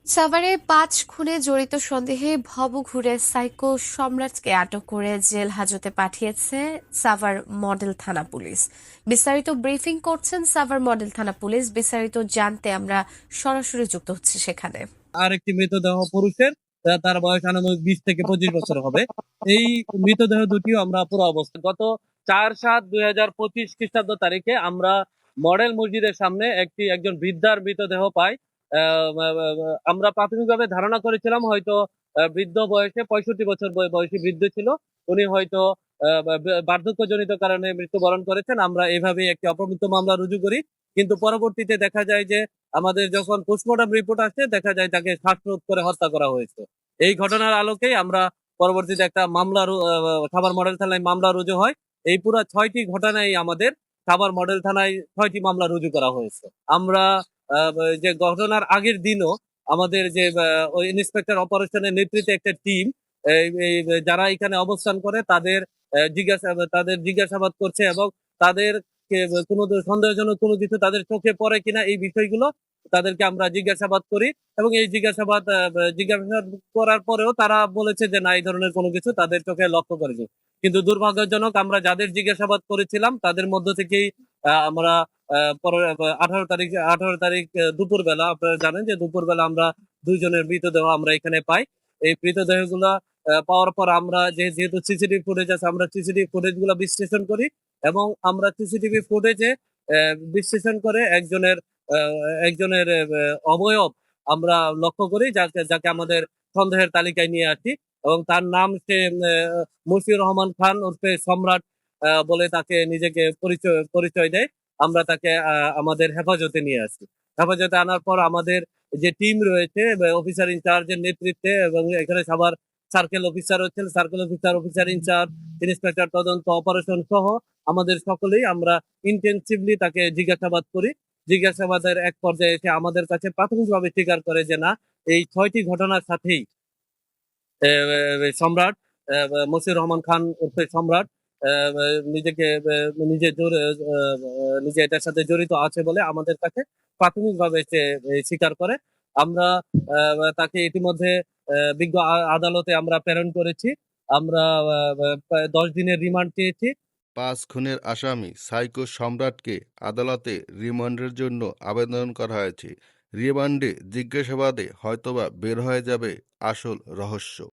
সাভারে ৫ খুনে জড়িত সন্দেহে ভবঘুরে সাইকো সম্রাটকে আটক করে জেল হাজতে পাঠিয়েছে সাভার মডেল থানা পুলিশ। বিস্তারিত ব্রিফিং করছেন সাভার মডেল থানা পুলিশ। বিস্তারিত জানতে আমরা সরাসরি যুক্ত হচ্ছি সেখানে। আরেকটি মৃতদেহ পুরুষের, তার বয়স আনুমানিক 20 থেকে 25 বছর হবে। এই মৃতদেহ দুটিও আমরা পুরো অবস্থা গত 4/7/2025 খ্রিস্টাব্দ তারিখে আমরা মডেল মসজিদের সামনে একজন বৃদ্ধার মৃতদেহ পাই। আমরা প্রাথমিকভাবে ধারণা করেছিলাম হয়তো বৃদ্ধ বয়সে 65 বছর বয়সী বৃদ্ধ ছিল, উনি হয়তো বার্ধক্যজনিত কারণে মৃত্যুবরণ করেছেন। আমরা এভাবেই একটি অপমৃত্যু মামলা রুজু করি, কিন্তু পরবর্তীতে দেখা যায় যে আমাদের যখন পোস্টমর্টম রিপোর্ট আসে দেখা যায় তাকে শ্বাসরোধ করে হত্যা করা হয়েছে। এই ঘটনার আলোকেই আমরা পরবর্তীতে একটা সাভার মডেল থানায় মামলা রুজু হয়। এই পুরো 6টি ঘটনায় আমাদের সাভার মডেল থানায় 6টি মামলা রুজু করা হয়েছে। আমরা যে ঘটনার আগের দিনও আমাদের যে ওই ইন্সপেক্টর অপারেশনের নেতৃত্বে একটা টিম যারা এখানে অবস্থান করে তাদের জিজ্ঞাসাবাদ করছে এবং তাদের কোনো সন্দেহজনক কোনো কিছু তাদের চোখে পড়ে কিনা এই বিষয়গুলো তাদেরকে আমরা জিজ্ঞাসাবাদ করি। এবং এই জিজ্ঞাসাবাদ করার পরেও তারা বলেছে যে না, এই ধরনের কোনো কিছু তাদের চোখে লক্ষ্য করেনি। কিন্তু দুর্ভাগ্যজনক, আমরা যাদের জিজ্ঞাসাবাদ করেছিলাম তাদের মধ্য থেকেই আমরা 18 তারিখ দুপুরবেলা, আপনারা জানেন যে দুপুরবেলা আমরা 2 জনের মৃতদেহ আমরা এখানে পাই। এই মৃতদেহগুলা পাওয়ার পর আমরা যেহেতু সিসিটিভি ফুটেজ আছে, আমরা সিসিটিভি ফুটেজ গুলা বিশ্লেষণ করি এবং আমরা সিসিটিভি ফুটেজে বিশ্লেষণ করে একজনের অবয়ব আমরা লক্ষ্য করি, যাকে যাকে আমাদের সন্দেহের তালিকায় নিয়ে আসি এবং তার নাম সে মশিউর রহমান খান উর্ফে সম্রাট বলে তাকে নিজেকে পরিচয় দেয়। আমরা তাকে আমাদের হেফাজতে নিয়ে আসি। হেফাজতে আনার পর আমাদের যে টিম রয়েছে অফিসার ইনচার্জের নেতৃত্বে, এবং এখানে সবার সার্কেল অফিসার হচ্ছেন, অফিসার ইনচার্জ, ইন্সপেক্টর তদন্ত অপারেশন সহ আমাদের সকলেই আমরা ইন্টেন্সিভলি তাকে জিজ্ঞাসাবাদ করি। জিজ্ঞাসাবাদের এক পর্যায়ে এসে আমাদের কাছে প্রাথমিকভাবে স্বীকার করে যে না, এই 6টি ঘটনার সাথেই সম্রাট মশিউর রহমান খান উর্ফে সম্রাট নিজেকে নিজে এটার সাথে জড়িত আছে বলে আমাদের কাছে প্রাথমিকভাবে সে স্বীকার করে। আমরা তাকে ইতিমধ্যে বিজ্ঞ আদালতে আমরা প্রেরণ করেছি। আমরা প্রায় 10 দিনের রিমান্ড চেয়েছি। ৫ খুনের আসামি সাইকো সম্রাটকে আদালতে রিমান্ডের জন্য আবেদন করা হয়েছে। রিমান্ডে জিজ্ঞাসাবাদে হয়তোবা বের হয়ে যাবে আসল রহস্য।